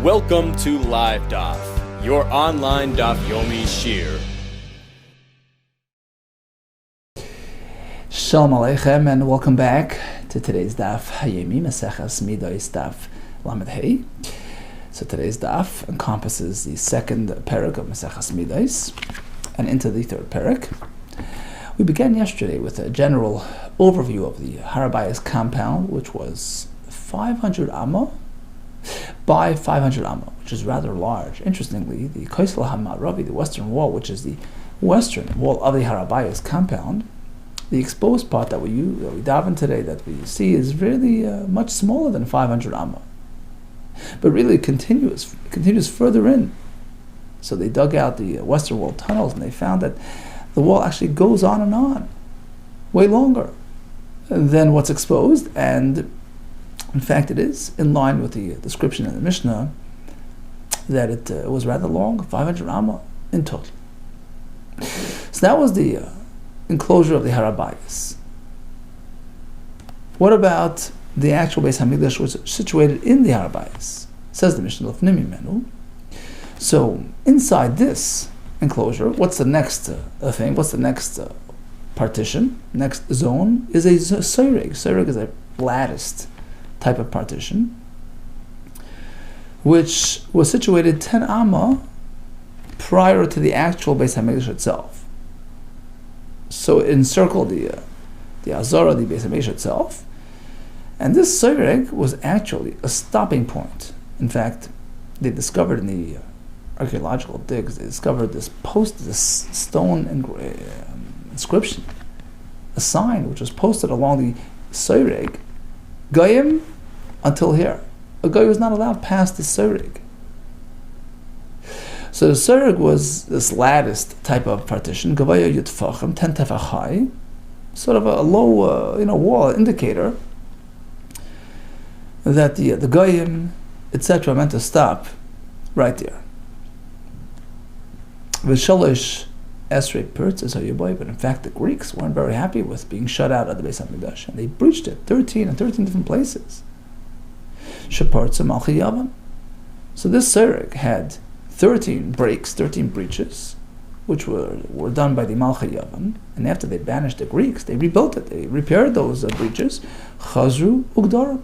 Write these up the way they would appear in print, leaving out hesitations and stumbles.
Welcome to LiveDaf, your online Daf Yomi Shir. Shalom Aleichem, and welcome back to today's Daf Hayemi Maseches Midos Daf Lamed Hey. So today's Daf encompasses the second parak of Maseches Midos and into the third parak. We began yesterday with a general overview of the Har HaBayis compound, which was 500 amma by 500 amma, which is rather large. Interestingly, the Kosel HaMa'aravi, the western wall, which is the western wall of the Har HaBayis compound, the exposed part that we daven today, that we see, is really much smaller than 500 amma, but really continues further in. So they dug out the western wall tunnels, and they found that the wall actually goes on, way longer than what's exposed, and in fact it is in line with the description in the Mishnah that it was rather long, 500 amma in total. So that was the enclosure of the Har HaBayis. What about the actual Beis HaMikdash, which was situated in the Har HaBayis? Says the Mishnah, Lefnim Mimenu. So inside this enclosure, what's the next thing? What's the next partition? Next zone is a soireg. Soireg is a latticed type of partition, which was situated 10 amma prior to the actual Beis HaMikdash itself. So it encircled the Azara, the Beis HaMikdash itself, and this soireg was actually a stopping point. In fact, they discovered in the archaeological digs, they discovered this stone inscription, a sign which was posted along the soireg, Goyim until here. A Goy was not allowed past the soireg. So the soireg was this latticed type of partition, Gavaya Yutfachim, 10 tefach high, sort of a low wall indicator that the Goyim, etc., meant to stop right there. V'shalosh Esrei Pirtzes HaYuboy, but in fact the Greeks weren't very happy with being shut out of the Beis HaMikdash, and they breached it 13 different places. Shepartza Malchi Yavan. So this soireg had 13 breaks, 13 breaches, which were done by the Malchi Yavan, and after they banished the Greeks, they rebuilt it. They repaired those breaches. Chazru Ugdarim.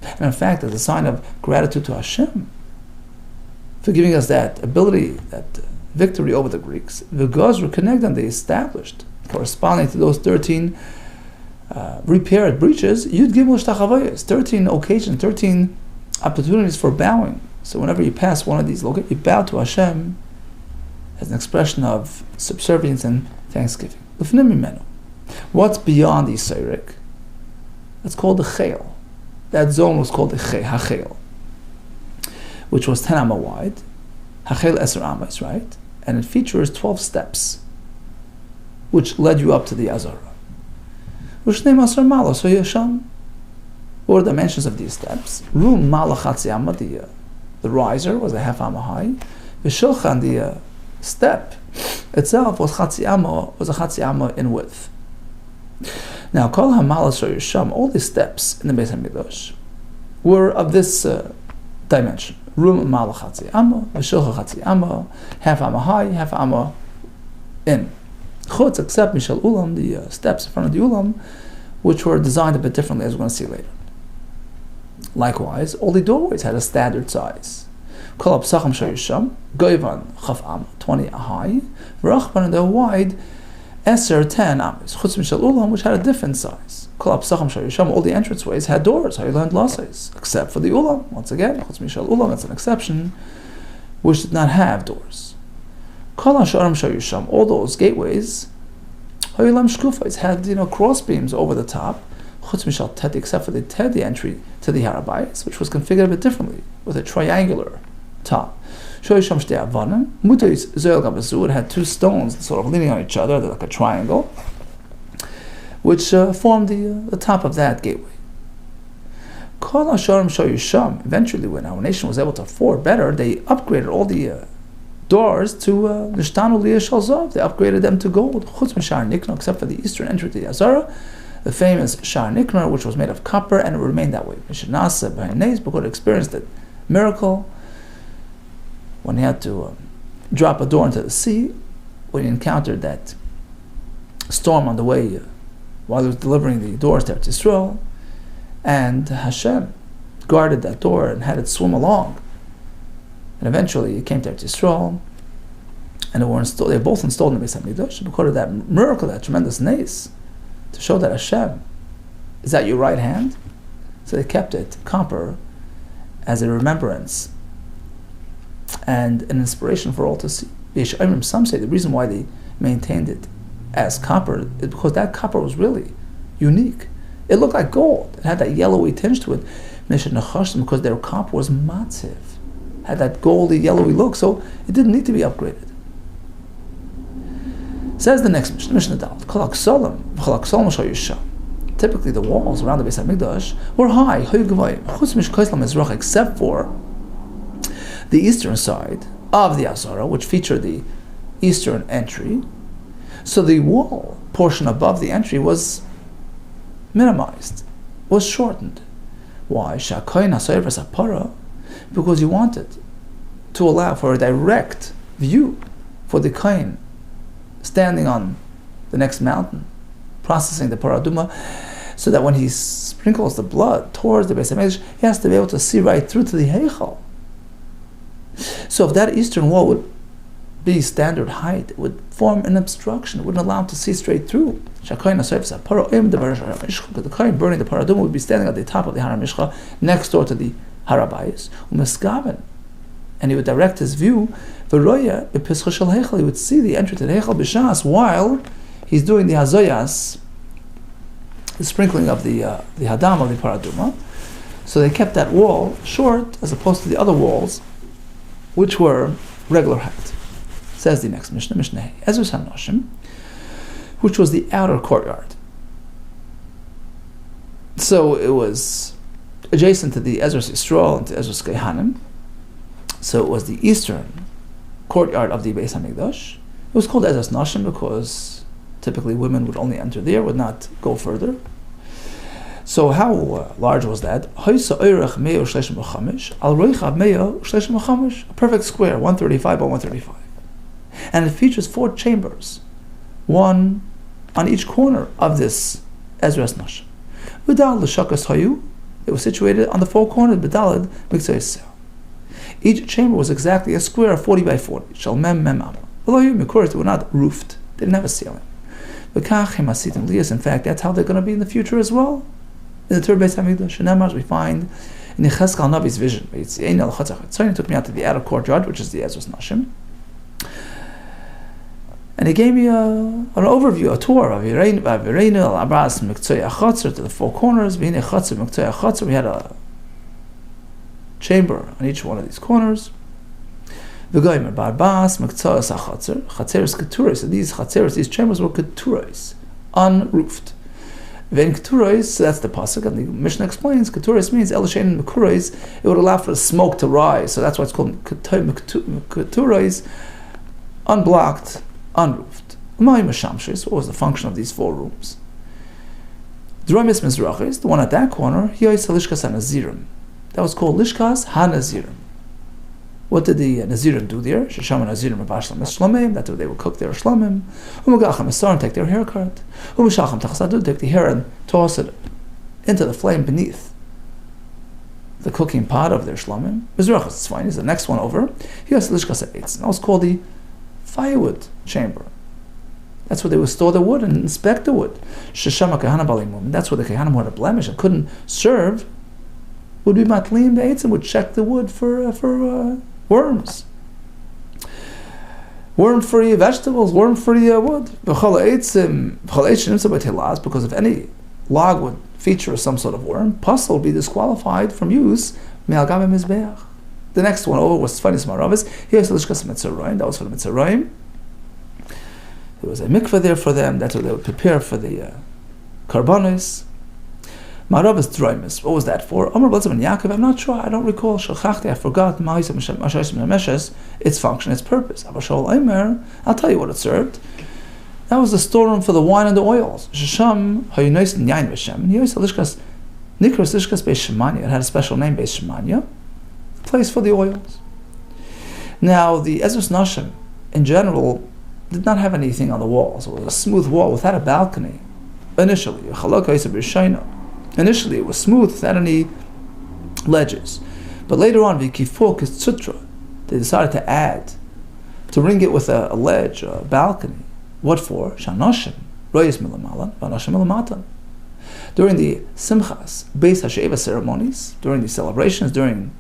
And in fact, as a sign of gratitude to Hashem for giving us that ability, that victory over the Greeks, the Gazru Kenegdan, they established, corresponding to those 13 repaired breaches, Yud Gimel Shtachavayos, 13 occasions, 13 opportunities for bowing. So whenever you pass one of these locations, you bow to Hashem as an expression of subservience and thanksgiving. What's beyond the soireg? That's called the Chel. That zone was called the Hachel, which was 10 amma wide. Hachel Eser Amas, right? And it features 12 steps, which led you up to the Azara. Ushnei Masar Malo, so Yasham. What are the dimensions of these steps? Rum Malachatzi Amma, the riser was a half amma high. V'shulchan, the step itself was a chatzi amma in width. Now, Kol HaMala So Yasham, all the steps in the Beis HaMikdash were of this dimension. Rum Malachatzi Amma, V'shulcha Chatzi Amma, half amma high, half amma in. Chutz, except Mishal Ulam, the steps in front of the Ulam, which were designed a bit differently, as we're going to see later. Likewise, all the doorways had a standard size. Kol HaPsachim Shayisham, Goivan Chaf Amma, 20 high, V'rachban, and they're wide, Eser 10 Amas, Chutz Mishal Ulam, which had a different size. Kol HaPsachim Shayisham, all the entranceways had doors, how you learned Lasses, except for the Ulam. Once again, Chutz Mishal Ulam, that's an exception, which did not have doors. Kol HaSharim Shayisham, all those gateways, Ha'ilam Shkufais, had cross beams over the top, Chutz Mishal Tet, except for the entry to the Har HaBayis, which was configured a bit differently, with a triangular top. Shayisham Shtei Avanim, Mutais Zoel Gabazu, it had two stones sort of leaning on each other, like a triangle, which formed the top of that gateway. Kol HaSharim Shayisham, eventually when our nation was able to afford better, they upgraded all the doors to Nishtanu Liyah Shalzav. They upgraded them to gold. Chutz Mishar Nikno, except for the eastern entry to the Azara, the famous Shar Nikno, which was made of copper, and it remained that way. Mishnasa B'Hainez, because it experienced that miracle when he had to drop a door into the sea, when he encountered that storm on the way while he was delivering the doors to Eretz Yisrael, and Hashem guarded that door and had it swim along. And eventually it came to Eretz Yisrael, and they were both installed in the Beis HaMikdash because of that miracle, that tremendous nace, to show that Hashem is at your right hand. So they kept it copper as a remembrance and an inspiration for all to see. Some say the reason why they maintained it as copper is because that copper was really unique. It looked like gold. It had that yellowy tinge to it because their copper was matziv, had that goldy, yellowy look, so it didn't need to be upgraded. Says the next Mishnah Dalet, typically the walls around the Beis HaMikdash were high, except for the eastern side of the Azara, which featured the eastern entry. So the wall portion above the entry was minimized, was shortened. Why? Because you wanted to allow for a direct view for the kohen standing on the next mountain, processing the paraduma, so that when he sprinkles the blood towards the Beis HaMikdash, he has to be able to see right through to the heichal. So if that eastern wall would be standard height, it would form an obstruction. It wouldn't allow him to see straight through. The kohen burning the paraduma would be standing at the top of the Har HaMishcha, next door to the Har HaBayis, and he would direct his view. He would see the entry to the heichal b'shas while he's doing the hazoyas, the sprinkling of the hadam of the paraduma. So they kept that wall short as opposed to the other walls, which were regular height. Says the next Mishnah, Mishnah Ezras HaNoshim, which was the outer courtyard. So it was adjacent to the Ezras Yisrael and to Ezras Kehanim. So it was the eastern courtyard of the Beis HaMikdash. It was called Ezras Noshim because typically women would only enter there, would not go further. So how large was that? A perfect square, 135 by 135. And it features 4 chambers, one on each corner of this Ezras Noshim. It was situated on the 4 corners, B'dalad Miktzah. Each chamber was exactly a square of 40 by 40. They were not roofed. They didn't have a ceiling. In fact, that's how they're going to be in the future as well. In the third Beis HaMikdash, we find in Yechezkel Navi's vision, he took me out to the outer courtyard, which is the Ezras Nashim, and he gave me an overview, a tour of to the 4 corners. We had a chamber on each one of these corners. So these chambers were keturos, unroofed. So that's the pasuk, and the Mishnah explains keturos means elishein mekuros. It would allow for the smoke to rise, so that's why it's called keturos, unblocked, unroofed. What was the function of these 4 rooms? The one at that corner, that was called Lishkas HaNazirim. What did the Nazirim do there? Shesham Nazirim Mabashlam Shlamim. That's what they would cook their shlamim. Umagacham Esar and take their haircut. Umashacham Tachsadu, take the hair and toss it into the flame beneath the cooking pot of their shlamim. Mizrachas Tzvain is the next one over. He has Lishkas HaEitz. That was called the firewood chamber. That's where they would store the wood and inspect the wood. Shesham Kahana Balimum. That's where the Kahanim who had a blemish and couldn't serve would be matlim be'etzim, would check the wood for worms, worm-free vegetables, worm-free wood. Because if any log would feature some sort of worm, puzzle would be disqualified from use. The next one over was Tzfanis Maravis. Here's the Lishkas Mitzrayim. That was for the Mitzrayim. There was a mikveh there for them. That's what they would prepare for the karbanos. Maravis Draimis. What was that for? Amar Blatzim and Yaakov. I'm not sure. I don't recall. Shachachti. I forgot. Its function, its purpose. I'll tell you what it served. That was the storeroom for the wine and the oils. Shasham hayunois and yain v'shem. Nikras lishkas beis shemanya. It had a special name, beis shemanya. Place for the oils. Now, the Ezras Nashim, in general, did not have anything on the walls. It was a smooth wall without a balcony. Initially, it was smooth without any ledges. But later on, they decided to add, to ring it with a ledge, a balcony. What for? Shanoshim, royes milamalan, vanoshim milamatan. During the simchas, Beis Hasheva ceremonies, during the celebrations, during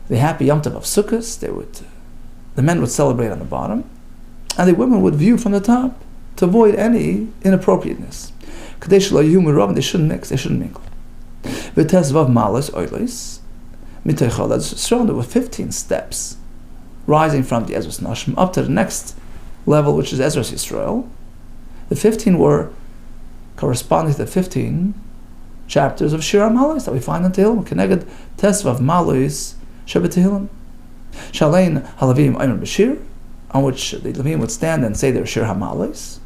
the happy Yom Tov of Sukkot, the men would celebrate on the bottom, and the women would view from the top to avoid any inappropriateness. They shouldn't mix, they shouldn't mingle. There were 15 steps rising from the Ezras Nashim up to the next level, which is Ezras Yisrael. The 15 were corresponding to the 15 chapters of Shir HaMalos that we find in Tehillim. Keneged Tesvav Malos Shebet Tehillim. Shalein Halavim Ayman Bashir, on which the Levim would stand and say their Shir HaMalos,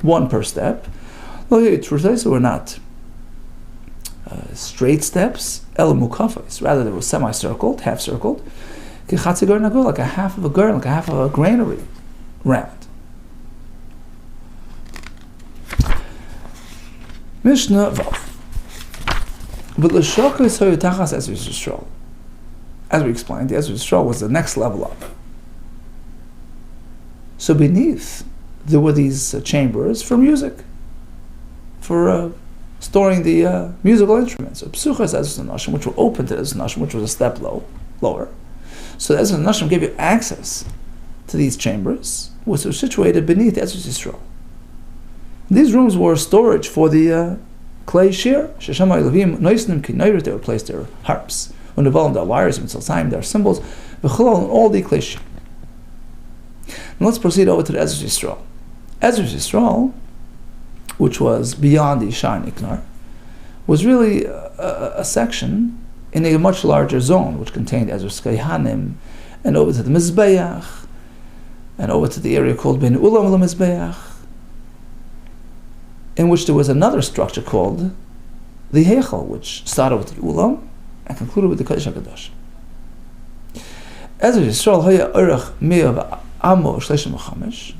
one per step. Truths were not straight steps, El Mukafos, rather they were semi-circled, half-circled, like a half of a girl, like a half of a granary round. Mishnah Vav. As we explained, the Ezras Yisrael was the next level up. So beneath, there were these chambers for music, for storing the musical instruments. Psuchas Ezras Nashim, which were open to Ezras Nashim, which was a step lower. So Ezras Nashim gave you access to these chambers, which were situated beneath Ezras Yisrael. These rooms were storage for the clay shir. Sheshama Elohim Noisnim Kinayrit, they would place their harps. When the their lyres, their cymbals, and all the clay shir. Now let's proceed over to the Ezras Yisrael. Ezras Yisrael, which was beyond the Ishar Niknar, was really a section in a much larger zone, which contained Ezras Kayhanim, and over to the Mizbeach, and over to the area called Ben Ulam Mizbeach, in which there was another structure called the Heichal, which started with the Ulam and concluded with the Kodesh HaKadosh. Ezras Yisrael Haya Urach Me'av Amo Shleshim Chamish.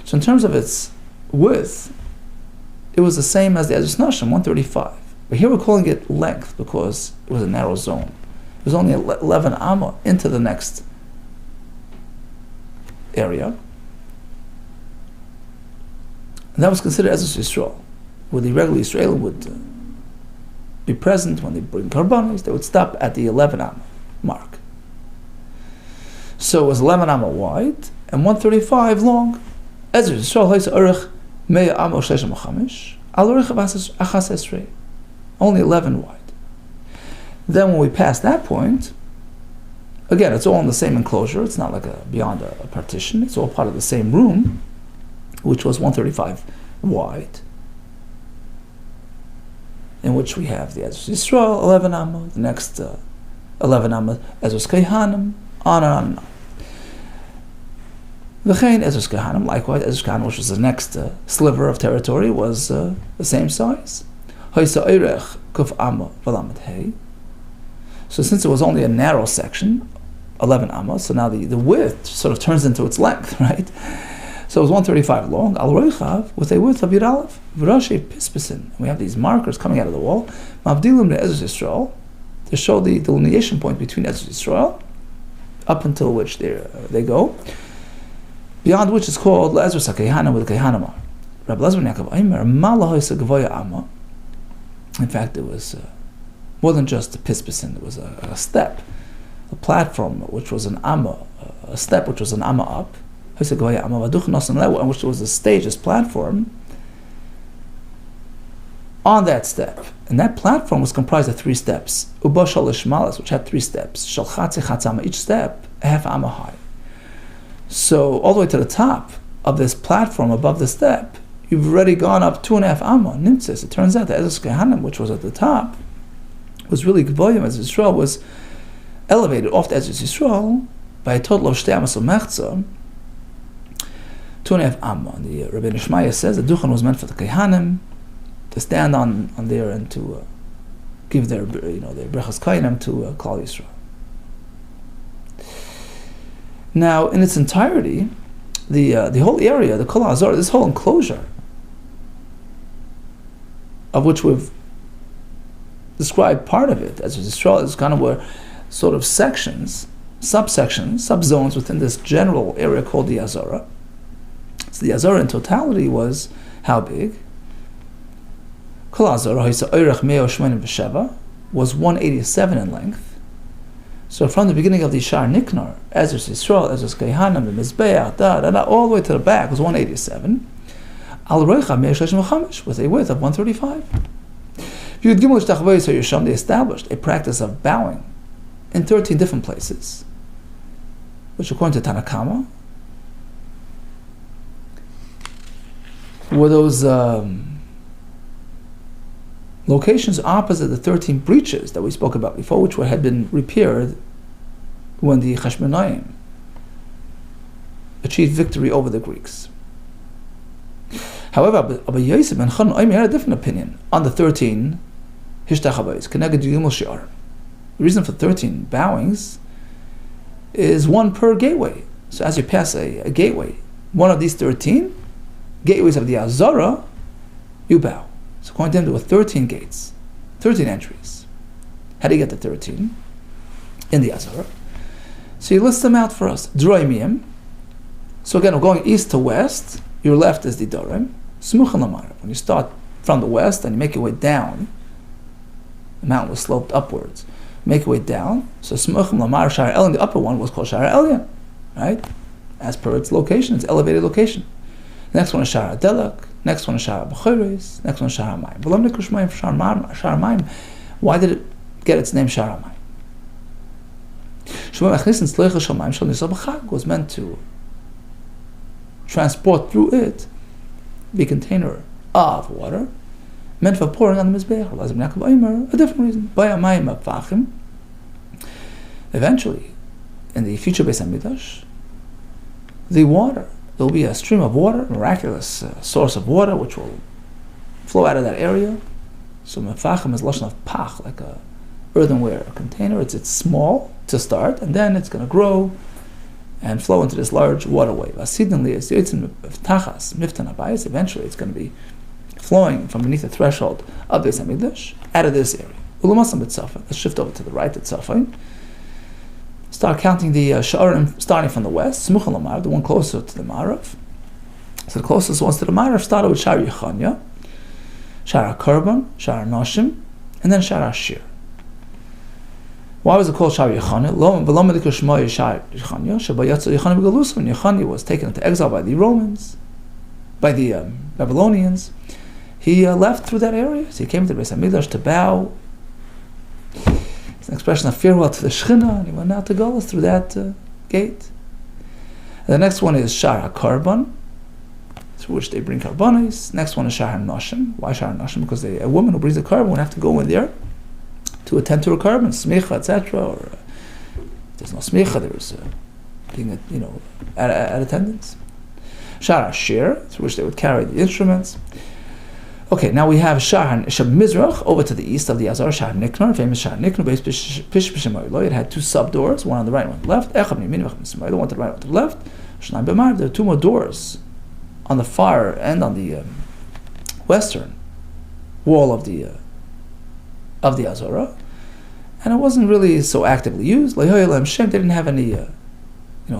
So in terms of its width, it was the same as the Ezras Nashim, 135. But here we're calling it length because it was a narrow zone. It was only 11 Amma into the next area. And that was considered Ezras Yisrael, where the regular Israel would be present when they bring karbanos. They would stop at the 11 Amma mark. So it was 11 Amma wide and 135 long. Ezras Yisrael Ha'is Urach Mea Amma Shleshim Chamish Al Urach Achas Esrei, only 11 wide. Then when we pass that point, again, it's all in the same enclosure. It's not like beyond a partition. It's all part of the same room, which was 135 wide, in which we have the Ezras Yisrael, 11 Amma, the next 11 Amma, Ezras Kayhanim, on and on and on. V'chein Ezras Kayhanim, likewise, Ezras Kayhanim, which was the next sliver of territory, was the same size. Haisa Eirech Kuf Amma V'lamed Hei. So since it was only a narrow section, 11 Amma, so now the width sort of turns into its length, right? So it was 135 long, Al Roichav, with a width of Yud Aleph, V'rashi Pispisin. We have these markers coming out of the wall, Mavdilim to Ezras Yisrael, to show the delineation point between Ezras Yisrael, up until which they go, beyond which is called Ezras HaKayhanim with Kayhanimah. Rabbi Lezer ben Yaakov Aimer, Malahoisa Gavoya Amma. In fact, it was more than just a Pispisin, it was a step, a platform which was an Amma, a step which was an Amma up, which was a stage, this platform, on that step. And that platform was comprised of 3 steps. Uba Shalish Malas, which had 3 steps. Shalchatzi Chatzama, each step a half Amma high. So all the way to the top of this platform, above the step, you've already gone up 2.5 Amma, Nimtzis. It turns out that Ezras Kayhanim, which was at the top, was really Gvoyim. Ezras Yisrael was elevated off the Ezras Yisrael by a total of 2 Amas Mechza, 2.5 Amma. The Rabbi Nishmaya says the Duchan was meant for the Kayhanim to stand on there and to give their Brechas Kainim to Klal Yisrael. Now, in its entirety, the whole area, the Kol HaZorah, this whole enclosure, of which we've described part of it, as Yisrael is kind of where sort of sections, subsections, subzones within this general area called the Azorah. So the Azorah in totality was how big? Kol HaZorah was 187 in length. So from the beginning of the Shar Niknar, Ezras Yisrael, Ezras Kehanim, the Mizbeach, all the way to the back was 187. Al Reicha 135 with a width of 135. They established a practice of bowing in 13 different places, which according to Tanakama were those locations opposite the 13 breaches that we spoke about before, which had been repaired when the Chashmonaim achieved victory over the Greeks. However, Abba Yosef ben Chanun had a different opinion on the 13 Hishtachavos, Keneged Yimul Shi'ar. The reason for 13 bowings is one per gateway. So as you pass a gateway, one of these 13 gateways of the Azorah, you bow. So according to him, there were 13 gates, 13 entries. How do you get to 13 in the Azorah? So he lists them out for us. Droimim. So again, we're going east to west. Your left is the Dorim. Smuchan Lamar. When you start from the west and you make your way down, the mountain was sloped upwards. Make your way down. So Smuchan Lamar Shar Elyon, the upper one was called Shar Elyon, right? As per its location, its elevated location. The next one is Shar Adelak. Next one is Shar B'choros. Next one is Shar HaMayim. Shar HaMayim. Why did it get its name Shar HaMayim? Was meant to transport through it the container of water, meant for pouring on the Mizbeach. A different reason. Eventually, in the future Beis HaMikdash, the water, there will be a stream of water, a miraculous source of water which will flow out of that area. So mefachim is lashon of pach, like a earthenware container. It's small to start, and then it's going to grow and flow into this large waterway. Eventually, it's going to be flowing from beneath the threshold of Beis HaMikdash out of this area. Let's shift over to the right at Tzafon. Start counting the Sha'arim starting from the west, Smuchal Lamar, the one closer to the Marav. So the closest ones to the Marav started with Shar Yechanya, Shar HaKarban, Shar HaNashim, and then Shar HaShir. Why was it called Shar Yechanya? When Yechanya was taken into exile by the Romans, by the Babylonians, he left through that area. So he came to Beis HaMikdash to bow. It's an expression of farewell to the Shechina, and he went out to Golos through that gate. And the next one is Shar HaKarban, through which they bring karbanos. Next one is Shar HaNashim. Why Shar HaNashim? Because a woman who brings a carbon would have to go in there to attend to her carbon, smicha, etc. Or if there's no smicha, there's being at attendance. Shar HaShir, through which they would carry the instruments. Okay, now we have Shar Mizrach over to the east of the Azor, Shar Niknar, famous Shar Niknar, based Pish. It had two sub doors, one on the right, one on the left. Echad Mimin V'Chim, one to the right, one to the left. Shnai B'Mar. There are two more doors on the far end, on the western wall of the Azorah, and it wasn't really so actively used. They didn't have any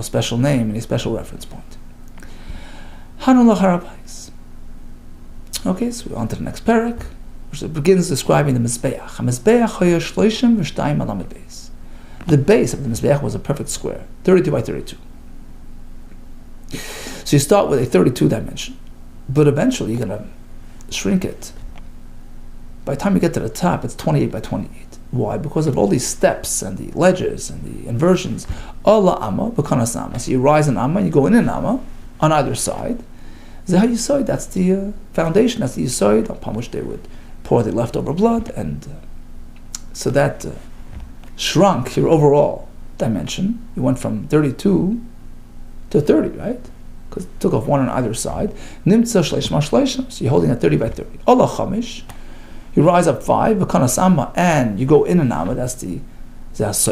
special name, any special reference point. Hanun Lacharabais. Okay, so we're on to the next parak, which begins describing the Mizbeach. The base of the Mizbeach was a perfect square, 32 by 32. So you start with a 32 dimension, but eventually you're going to shrink it. By the time you get to the top, it's 28 by 28. Why? Because of all these steps and the ledges and the inversions. Allah Amma, B'kanas Amma. So you rise in Amma, you go in Amma on either side. Zeh that's the foundation, that's the Yisoid upon which they would pour the leftover blood, and so that shrunk your overall dimension. You went from 32 to 30, right? Because it took off one on either side. Nimtza shleish ma shleishim, so you're holding a 30 by 30. Allah chamish, you rise up 5, B'kanas Amma, and you go in an Amma, that's the That's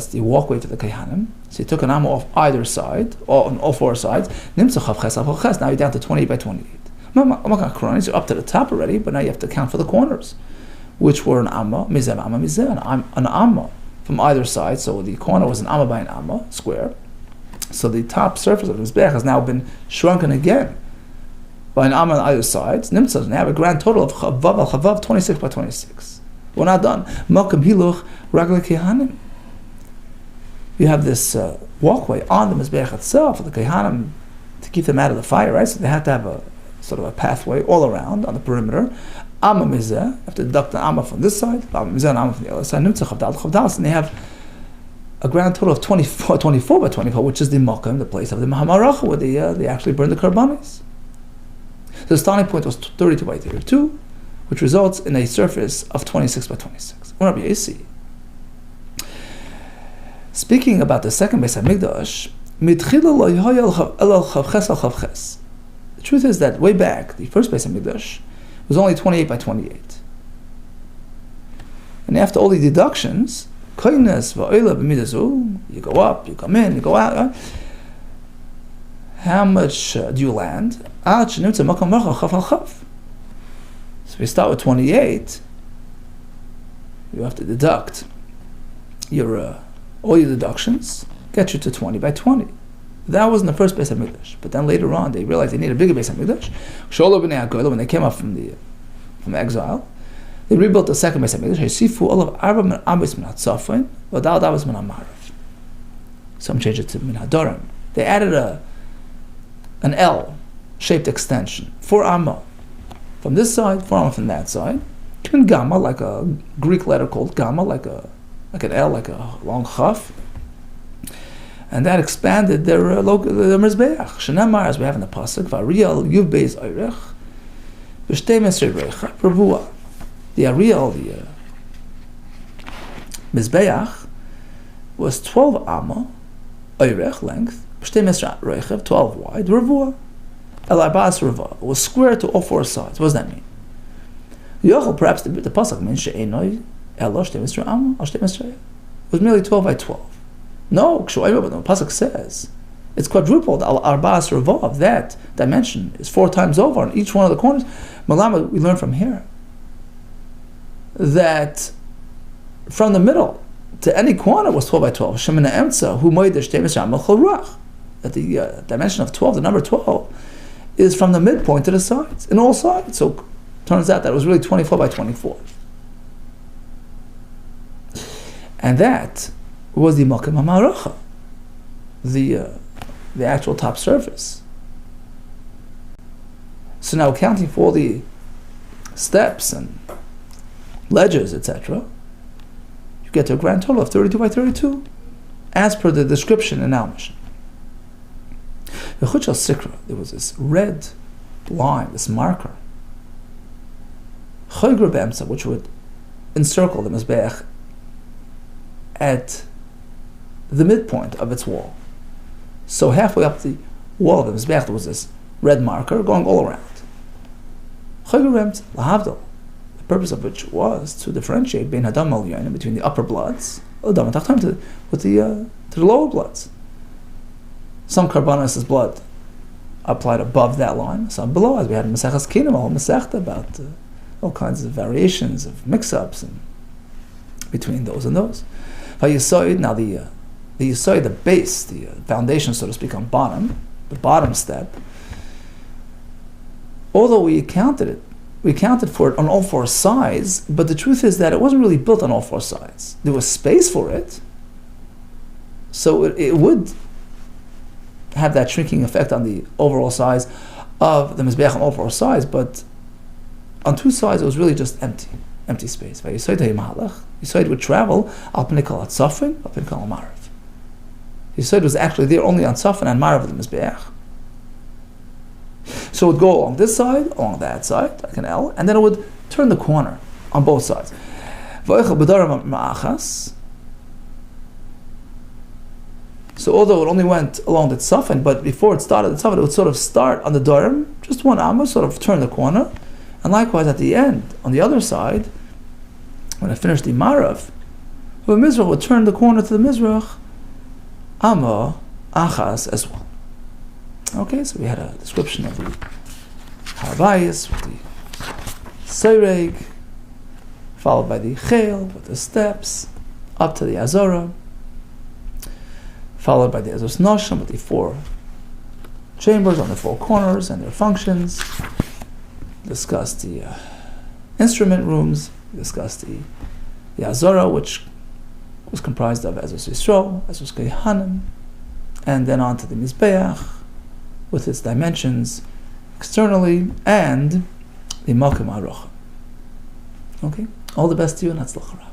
the walkway to the Kehanim. So you took an amma off either side, or on all four sides. Now you're down to 28 by 28. I'm not going to chronologize, you're up to the top already, but now you have to count for the corners, which were an amma, an amma from either side. So the corner was an amma by an amma, square. So the top surface of the Mizbeach has now been shrunken again by an amma on either side. Nimtzah, now have a grand total of chavav al chavav, 26 by 26. We're not done. Malkam hiluch ragla kehanim. You have this walkway on the Mizbeach itself for the kehanim to keep them out of the fire, right? So they had to have a sort of a pathway all around on the perimeter. Amma mizeh, you have to deduct the amma from this side, amma mizeh and amma from the other side. Nimtzah chavdal chavdal, and they have a grand total of 24 by 24, which is the Malkam, the place of the Mahamaracha, where they actually burned the karbanis. So the starting point was 32 by 32, which results in a surface of 26 by 26. Speaking about the second Beis HaMikdash, the truth is that way back, the first Beis HaMikdash was only 28 by 28. And after all the deductions, you go up, you come in, you go out. Right? How much do you land? So if you start with 28, you have to deduct your all your deductions, get you to 20 by 20. That was in the first Beis HaMikdash. But then later on, they realized they needed a bigger Beis HaMikdash. When they came up from exile, they rebuilt the second Beis HaMikdash. Some changed it to Min HaDorim. They added an L-shaped extension, 4 amma from this side, 4 amma from that side. Even gamma, like a Greek letter called gamma, like an L, like a long chaf. And that expanded their Mizbeach. Shenamar, as we have in the pasuk, Variel Yuv Beis Oirech, V'shtei Mesrei Reicha Ravua. The Ariel, the Mizbeach, was 12 amma, Oirech length, V'shtei Mesrei Reicha, 12 wide, Ravua. El Arba'as Ravua. It was square to all 4 sides. What does that mean? Yochel, perhaps the pasuk means She'enoi Elo Shtei Mesrei Amma, Al Shtei Mesrei. It was merely 12 by 12. No, but the pasuk says it's quadrupled. Al Arba'as Revav. That dimension is 4 times over on each one of the corners. Malama, we learn from here that from the middle to any corner was 12 by 12. Shemina Emtza Hu Moedesh Temes Yamal Cholrach. That the dimension of 12, the number 12, is from the midpoint to the sides, in all sides. So turns out that it was really 24 by 24, and that was the Malkam HaMaracha, the actual top surface. So now, counting for all the steps and ledges, etc., you get to a grand total of 32 by 32, as per the description in Al-Mishnah. There was this red line, this marker, which would encircle the Mizbeach at the midpoint of its wall. So halfway up the wall of the Mizbeach, there was this red marker going all around. The purpose of which was to differentiate between the upper bloods, to the lower bloods. Some karbanos' blood applied above that line, some below, as we had in Maseches Kinim, a whole Masechta about all kinds of variations of mix-ups and between those and those. Now the Yisoid, the base, the foundation, so to speak, on bottom, the bottom step, although we accounted for it on all 4 sides, but the truth is that it wasn't really built on all 4 sides. There was space for it, so it would have that shrinking effect on the overall size of the Mizbeach on all 4 sides, but on 2 sides it was really just empty space. Yisoid would travel al Pinikal at Safin, al Pinikal al Marav. Yisoid was actually there only on Safin and Marav of the Mizbeach. So it would go along this side, along that side, like an L, and then it would turn the corner on both sides. So although it only went along the Tzafin, but before it started the Tzafin, it would sort of start on the Dorim, just 1 amma, sort of turn the corner, and likewise at the end, on the other side, when it finished the Marav, it But Mizrach would turn the corner to the Mizrach, Amma Achas as well. Okay, so we had a description of the Harbayis with the Seireg, followed by the Chel with the steps, up to the Azora, followed by the Azos Noshim with the 4 chambers on the 4 corners and their functions. Discussed the instrument rooms, discussed the Azora, which was comprised of Azos Yisro, Azos Kehanim, and then on to the Mizbeach with its dimensions externally, and the Malkim HaRocha. Okay? All the best to you, and Hatzlach.